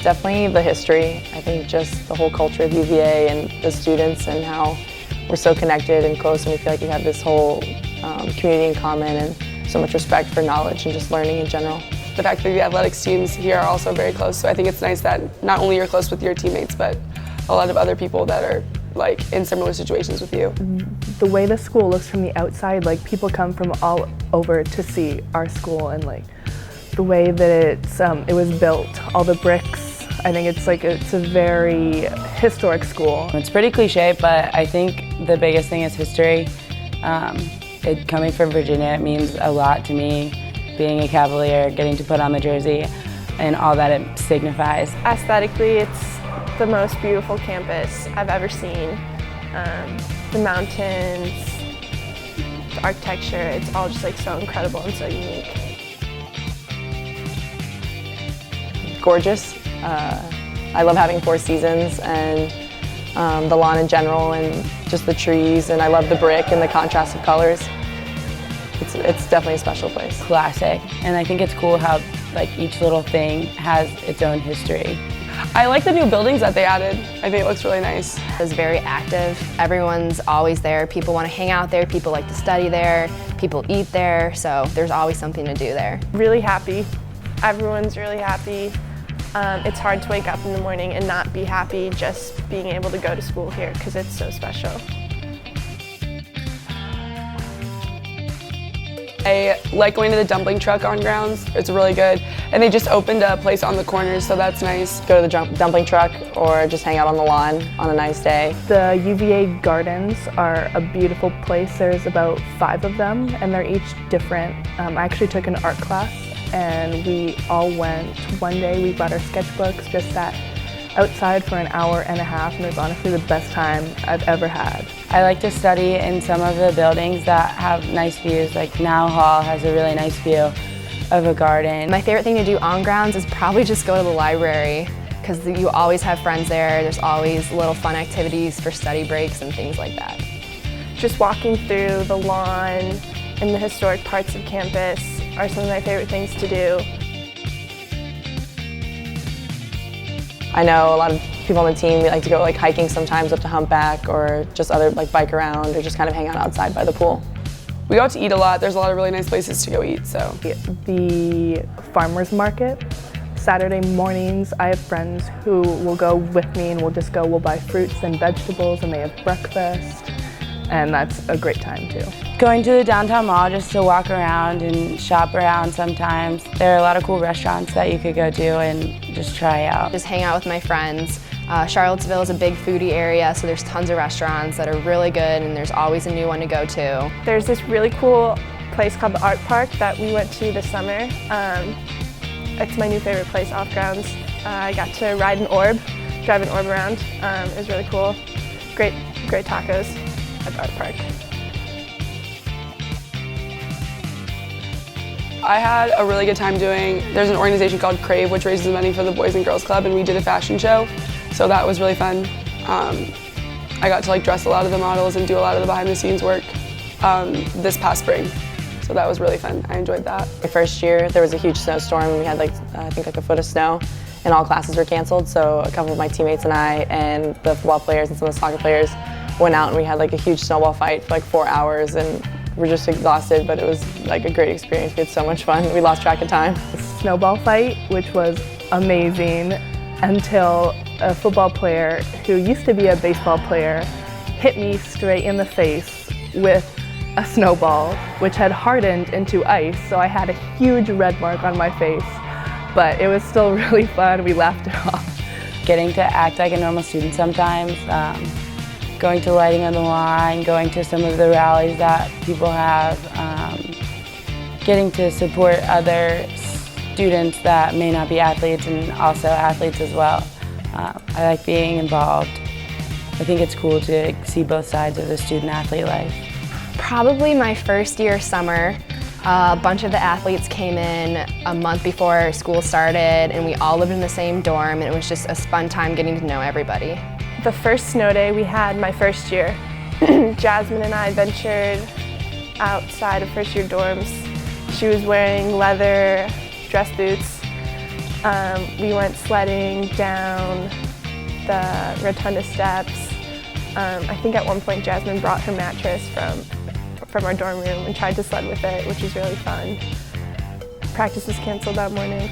Definitely the history. I think just the whole culture of UVA and the students and how we're so connected and close, and we feel like we have this whole community in common and so much respect for knowledge and just learning in general. The fact that the athletics teams here are also very close, so I think it's nice that not only you're close with your teammates, but a lot of other people that are like in similar situations with you. The way the school looks from the outside, like people come from all over to see our school, and like the way that it was built, all the bricks. I think it's a very historic school. It's pretty cliche, but I think the biggest thing is history. Coming from Virginia, it means a lot to me. Being a Cavalier, getting to put on the jersey, and all that it signifies. Aesthetically, it's the most beautiful campus I've ever seen. The mountains, the architecture, it's all just like so incredible and so unique. Gorgeous. I love having 4 seasons and the lawn in general and just the trees, and I love the brick and the contrast of colors. It's definitely a special place. Classic, and I think it's cool how like each little thing has its own history. I like the new buildings that they added. I think it looks really nice. It's very active. Everyone's always there. People want to hang out there. People like to study there. People eat there. So there's always something to do there. Really happy. Everyone's really happy. It's hard to wake up in the morning and not be happy just being able to go to school here because it's so special. I like going to the dumpling truck on grounds. It's really good. And they just opened a place on the corners, so that's nice. Go to the dumpling truck or just hang out on the lawn on a nice day. The UVA gardens are a beautiful place. There's about 5 of them, and they're each different. I actually took an art class, and we all went one day. We brought our sketchbooks, just sat outside for an hour and a half, and it was honestly the best time I've ever had. I like to study in some of the buildings that have nice views, like Now Hall has a really nice view of a garden. My favorite thing to do on grounds is probably just go to the library because you always have friends there. There's always little fun activities for study breaks and things like that. Just walking through the lawn and the historic parts of campus are some of my favorite things to do. I know a lot of people on the team, we like to go like hiking sometimes up to Humpback or just other like bike around or just kind of hang out outside by the pool. We go out to eat a lot. There's a lot of really nice places to go eat, so. The farmers market, Saturday mornings, I have friends who will go with me and we'll buy fruits and vegetables, and they have breakfast, and that's a great time too. Going to the downtown mall just to walk around and shop around sometimes. There are a lot of cool restaurants that you could go to and just try out. Just hang out with my friends. Charlottesville is a big foodie area, so there's tons of restaurants that are really good, and there's always a new one to go to. There's this really cool place called the Art Park that we went to this summer. It's my new favorite place off grounds. I got to ride an orb, drive an orb around. It was really cool. Great tacos at the Art Park. I had a really good time there's an organization called Crave, which raises money for the Boys and Girls Club, and we did a fashion show, so that was really fun. I got to like dress a lot of the models and do a lot of the behind the scenes work this past spring, so that was really fun. I enjoyed that. My first year, there was a huge snowstorm, and we had like, I think like a foot of snow, and all classes were canceled, so a couple of my teammates and I and the football players and some of the soccer players went out, and we had like a huge snowball fight for like 4 hours, and we're just exhausted, but it was like a great experience. We had so much fun. We lost track of time. The snowball fight, which was amazing, until a football player who used to be a baseball player hit me straight in the face with a snowball, which had hardened into ice, so I had a huge red mark on my face. But it was still really fun. We laughed it off. Getting to act like a normal student sometimes. Going to lighting on the line, going to some of the rallies that people have, getting to support other students that may not be athletes and also athletes as well. I like being involved. I think it's cool to see both sides of the student-athlete life. Probably my first year summer. A bunch of the athletes came in a month before school started, and we all lived in the same dorm, and it was just a fun time getting to know everybody. The first snow day we had my first year, Jasmine and I ventured outside of first year dorms. She was wearing leather dress boots, We went sledding down the rotunda steps. I think at one point Jasmine brought her mattress from our dorm room and tried to sled with it, which was really fun. Practice was canceled that morning.